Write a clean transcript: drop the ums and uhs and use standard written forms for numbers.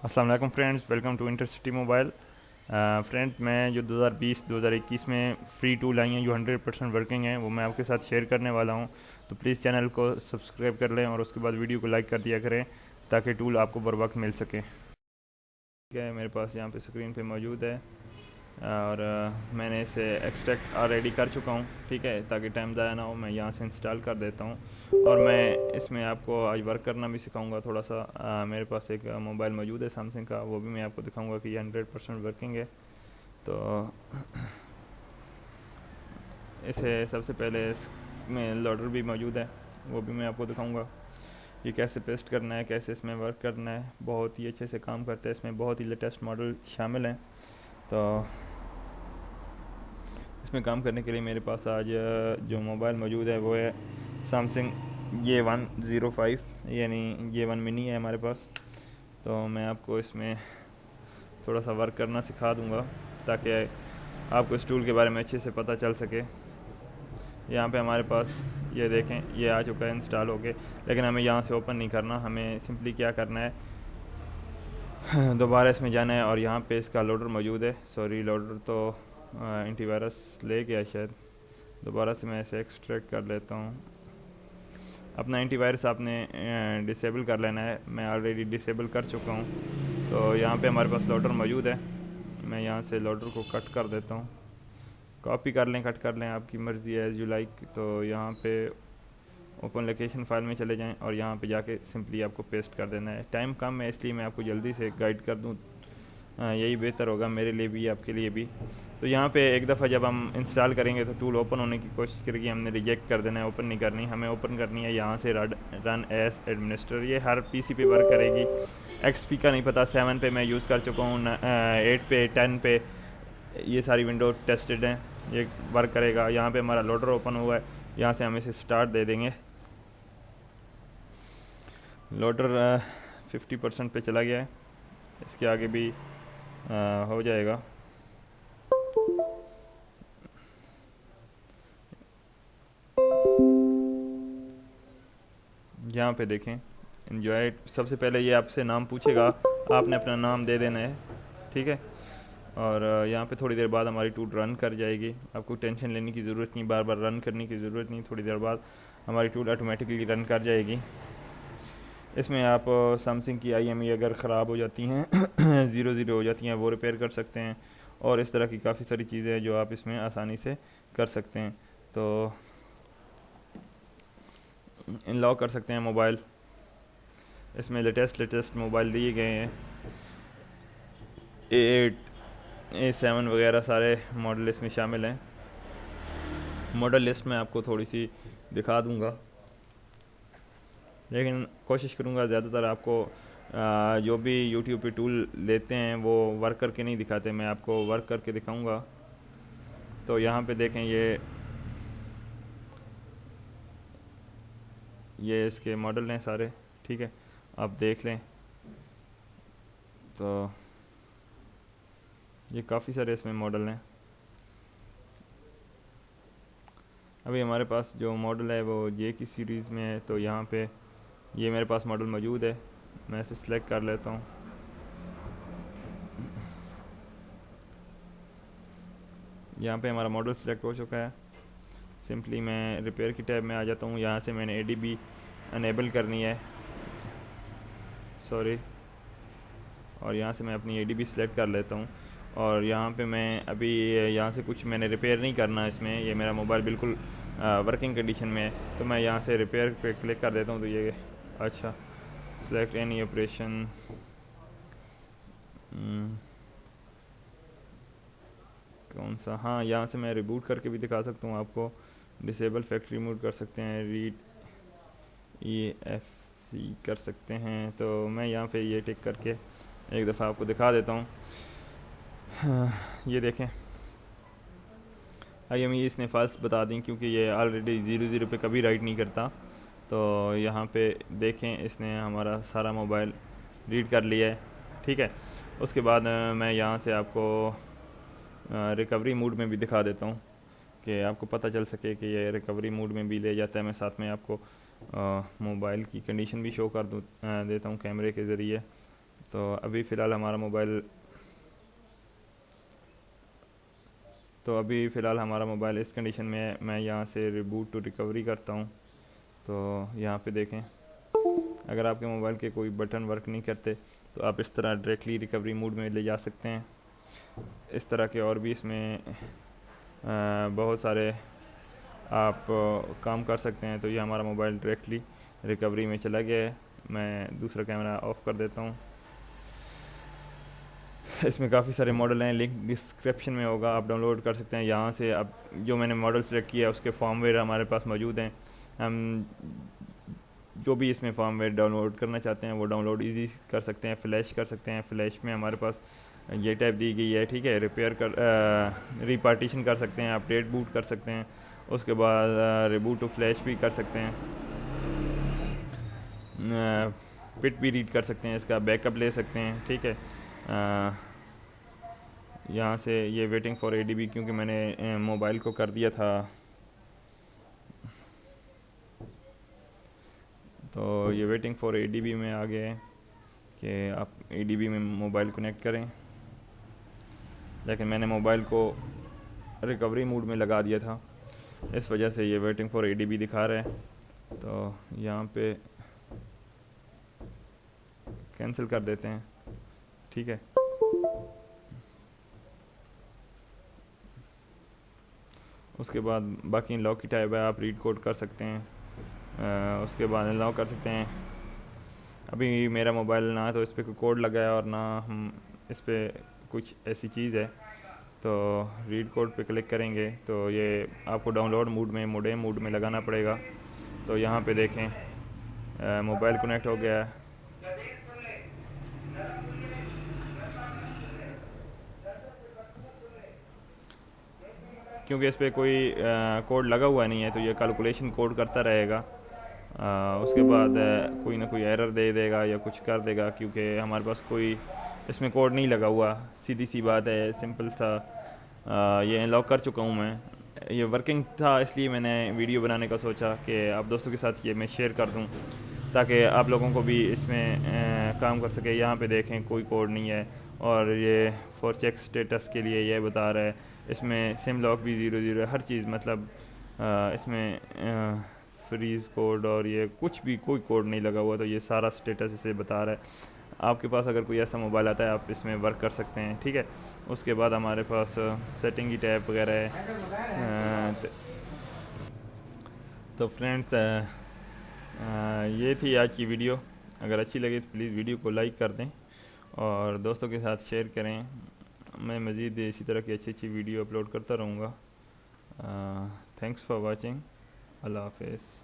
अस्सलाम वालेकुम friends, welcome to intercity mobile. Friends, मैं जो 2020-2021 में फ्री टूल आई हैं जो 100% वर्किंग हैं वो मैं आपके साथ शेयर करने वाला हूं। तो प्लीज़ चैनल को सब्सक्राइब कर लें और उसके बाद वीडियो को लाइक कर दिया करें ताकि टूल आपको बर वक्त मिल सके। ठीक है, मेरे पास यहाँ पे स्क्रीन पे मौजूद है और मैंने इसे एक्सट्रैक्ट ऑलरेडी कर चुका हूँ। ठीक है, ताकि टाइम ज़ाया ना हो, मैं यहाँ से इंस्टॉल कर देता हूँ और मैं इसमें आपको आज वर्क करना भी सिखाऊंगा थोड़ा सा। मेरे पास एक मोबाइल मौजूद है सैमसंग का, वो भी मैं आपको दिखाऊंगा कि ये 100% वर्किंग है। तो इसे सबसे पहले इसमें लोडर भी मौजूद है, वो भी मैं आपको दिखाऊंगा ये कैसे पेस्ट करना है, कैसे इसमें वर्क करना है। बहुत ही अच्छे से काम करता है, इसमें बहुत ही लेटेस्ट मॉडल शामिल हैं। तो इसमें काम करने के लिए मेरे पास आज जो मोबाइल मौजूद है वो है सैमसंग A105, यानी A1 मिनी है हमारे पास। तो मैं आपको इसमें थोड़ा सा वर्क करना सिखा दूंगा ताकि आपको इस टूल के बारे में अच्छे से पता चल सके। यहाँ पे हमारे पास ये देखें, ये आ चुका है इंस्टॉल होके, लेकिन हमें यहाँ से ओपन नहीं करना। हमें सिंपली क्या करना है, दोबारा इसमें जाना है और यहाँ पे इसका लोडर मौजूद है। सॉरी, लोडर तो एंटीवायरस ले गया शायद। दोबारा से मैं इसे एक्सट्रैक्ट कर लेता हूँ। अपना एंटीवायरस आपने डिसेबल कर लेना है, मैं ऑलरेडी डिसेबल कर चुका हूँ। तो यहाँ पे हमारे पास लोडर मौजूद है, मैं यहाँ से लोडर को कट कर देता हूँ। कॉपी कर लें, कट कर लें, आपकी मर्ज़ी है, एज़ यू लाइक। तो यहाँ पे ओपन लोकेशन फाइल में चले जाएं और यहाँ पे जाके सिंपली आपको पेस्ट कर देना है। टाइम कम है इसलिए मैं आपको जल्दी से गाइड कर दूँ, यही बेहतर होगा मेरे लिए भी आपके लिए भी। तो यहाँ पे एक दफ़ा जब हम इंस्टॉल करेंगे तो टूल ओपन होने की कोशिश करेगी, हमने रिजेक्ट कर देना है, ओपन नहीं करनी। हमें ओपन करनी है यहाँ से रन एज एडमिनिस्ट्रेटर। ये हर पीसी पे वर्क करेगी। एक्सपी का नहीं पता, 7 पे मैं यूज़ कर चुका हूँ, 8 पे, 10 पे ये सारी विंडो टेस्टेड हैं, ये वर्क करेगा। यहाँ पे हमारा लोडर ओपन हुआ है, यहाँ से हम इसे स्टार्ट दे देंगे। लोडर 50% पे चला गया है, इसके आगे भी हो जाएगा। यहाँ पे देखें, इन्जॉय। सबसे पहले ये आपसे नाम पूछेगा, आपने अपना नाम दे देना है। ठीक है, और यहाँ पे थोड़ी देर बाद हमारी टूल रन कर जाएगी। आपको टेंशन लेने की ज़रूरत नहीं, बार बार रन करने की ज़रूरत नहीं, थोड़ी देर बाद हमारी टूल ऑटोमेटिकली रन कर जाएगी। इसमें आप सैमसंग की IME अगर ख़राब हो जाती हैं ज़ीरो ज़ीरो हो जाती हैं, वो रिपेयर कर सकते हैं। और इस तरह की काफ़ी सारी चीज़ें हैं जो आप इसमें आसानी से कर सकते हैं। तो इनलॉक कर सकते हैं मोबाइल, इसमें लेटेस्ट मोबाइल दिए गए हैं। A8, A7 वगैरह सारे मॉडल इसमें शामिल हैं। मॉडल लिस्ट में आपको थोड़ी सी दिखा दूंगा, लेकिन कोशिश करूंगा ज़्यादातर आपको जो भी यूट्यूब पे टूल लेते हैं वो वर्क करके नहीं दिखाते, मैं आपको वर्क करके दिखाऊंगा। तो यहाँ पे देखें, ये इसके मॉडल हैं सारे। ठीक है, आप देख लें। तो ये काफ़ी सारे इसमें मॉडल हैं। अभी हमारे पास जो मॉडल है वो जे की सीरीज़ में है, तो यहाँ पे ये मेरे पास मॉडल मौजूद है, मैं इसे सिलेक्ट कर लेता हूँ। यहाँ पे हमारा मॉडल सिलेक्ट हो चुका है। सिंपली मैं रिपेयर की टैब में आ जाता हूँ, यहाँ से मैंने ADB अनेबल करनी है, सॉरी, और यहाँ से मैं अपनी ADB सिलेक्ट कर लेता हूँ। और यहाँ पे मैं अभी यहाँ से कुछ मैंने रिपेयर नहीं करना इसमें, ये मेरा मोबाइल बिल्कुल वर्किंग कंडीशन में है। तो मैं यहाँ से रिपेयर पे क्लिक कर देता हूँ। तो ये अच्छा, सेलेक्ट एनी ऑपरेशन, कौन सा, हाँ, यहाँ से मैं रिबूट करके भी दिखा सकता हूँ आपको। डिसेबल फैक्ट्री मोड कर सकते हैं, रीड EFC कर सकते हैं। तो मैं यहाँ पे ये टिक करके एक दफ़ा आपको दिखा देता हूँ। ये देखें, IME इसने फाल्स बता दी क्योंकि ये ऑलरेडी 00 पे कभी राइट नहीं करता। तो यहाँ पे देखें, इसने हमारा सारा मोबाइल रीड कर लिया है। ठीक है, उसके बाद मैं यहाँ से आपको रिकवरी मोड में भी दिखा देता हूँ कि आपको पता चल सके कि ये रिकवरी मोड में भी ले जाता है। मैं साथ में आपको मोबाइल की कंडीशन भी शो कर दूँ देता हूँ कैमरे के ज़रिए। तो अभी फ़िलहाल हमारा मोबाइल इस कंडीशन में है। मैं यहाँ से रिबूट टू रिकवरी करता हूँ। तो यहाँ पे देखें, अगर आपके मोबाइल के कोई बटन वर्क नहीं करते तो आप इस तरह डायरेक्टली रिकवरी मोड में ले जा सकते हैं। इस तरह के और भी इसमें बहुत सारे आप काम कर सकते हैं। तो ये हमारा मोबाइल डायरेक्टली रिकवरी में चला गया है। मैं दूसरा कैमरा ऑफ़ कर देता हूँ। इसमें काफ़ी सारे मॉडल हैं, लिंक डिस्क्रिप्शन में होगा, आप डाउनलोड कर सकते हैं यहाँ से। अब जो मैंने मॉडल सेलेक्ट किया है उसके फॉर्मवेयर हमारे पास मौजूद हैं। हम जो भी इसमें फॉर्मवेयर डाउनलोड करना चाहते हैं वो डाउनलोड इजी कर सकते हैं, फ़्लैश कर सकते हैं। फ़्लैश में हमारे पास ये टाइप दी गई है, ठीक है। रिपार्टीशन कर सकते हैं, अपडेट बूट कर सकते हैं, उसके बाद रिबूट टू फ्लैश भी कर सकते हैं, पिट भी रीड कर सकते हैं, इसका बैकअप ले सकते हैं, ठीक है। यहाँ से ये वेटिंग फॉर एडीबी, क्योंकि मैंने मोबाइल को कर दिया था, तो ये वेटिंग फॉर एडीबी में आ गया है कि आप एडीबी में मोबाइल कनेक्ट करें। लेकिन मैंने मोबाइल को रिकवरी मोड में लगा दिया था, इस वजह से ये वेटिंग फॉर एडीबी दिखा रहा है। तो यहाँ पे कैंसिल कर देते हैं, ठीक है। उसके बाद बाकी लॉक की टाइप है, आप रीड कोड कर सकते हैं, उसके बाद अलाउ कर सकते हैं। अभी मेरा मोबाइल ना तो इस पर कोई कोड लगा है और ना हम इस पर कुछ ऐसी चीज़ है। तो रीड कोड पे क्लिक करेंगे तो ये आपको डाउनलोड मोड में, मोडेम मोड में लगाना पड़ेगा। तो यहाँ पे देखें मोबाइल कनेक्ट हो गया है। क्योंकि इस पर कोई कोड लगा हुआ नहीं है तो ये कैलकुलेशन कोड करता रहेगा। उसके बाद कोई ना कोई एरर दे देगा या कुछ कर देगा, क्योंकि हमारे पास कोई इसमें कोड नहीं लगा हुआ। सीधी सी बात है, सिंपल सा। ये अनलॉक कर चुका हूँ मैं। ये वर्किंग था इसलिए मैंने वीडियो बनाने का सोचा कि आप दोस्तों के साथ ये मैं शेयर कर दूँ ताकि आप लोगों को भी इसमें काम कर सके। यहाँ पे देखें कोई कोड नहीं है और ये फॉर चेक स्टेटस के लिए ये बता रहा है। इसमें सिम लॉक भी 00 हर चीज़, मतलब इसमें फ्रीज़ कोड और ये कुछ भी कोई कोड नहीं लगा हुआ। तो ये सारा स्टेटस इसे बता रहा है। आपके पास अगर कोई ऐसा मोबाइल आता है आप इसमें वर्क कर सकते हैं, ठीक है। उसके बाद हमारे पास सेटिंग की टैब वगैरह है। तो फ्रेंड्स ये थी आज की वीडियो। अगर अच्छी लगे तो प्लीज़ वीडियो को लाइक कर दें और दोस्तों के साथ शेयर करें। मैं मज़ीद इसी तरह की अच्छी अच्छी वीडियो अपलोड करता रहूँगा। Thanks for watching. अल्लाह हाफ़िज़।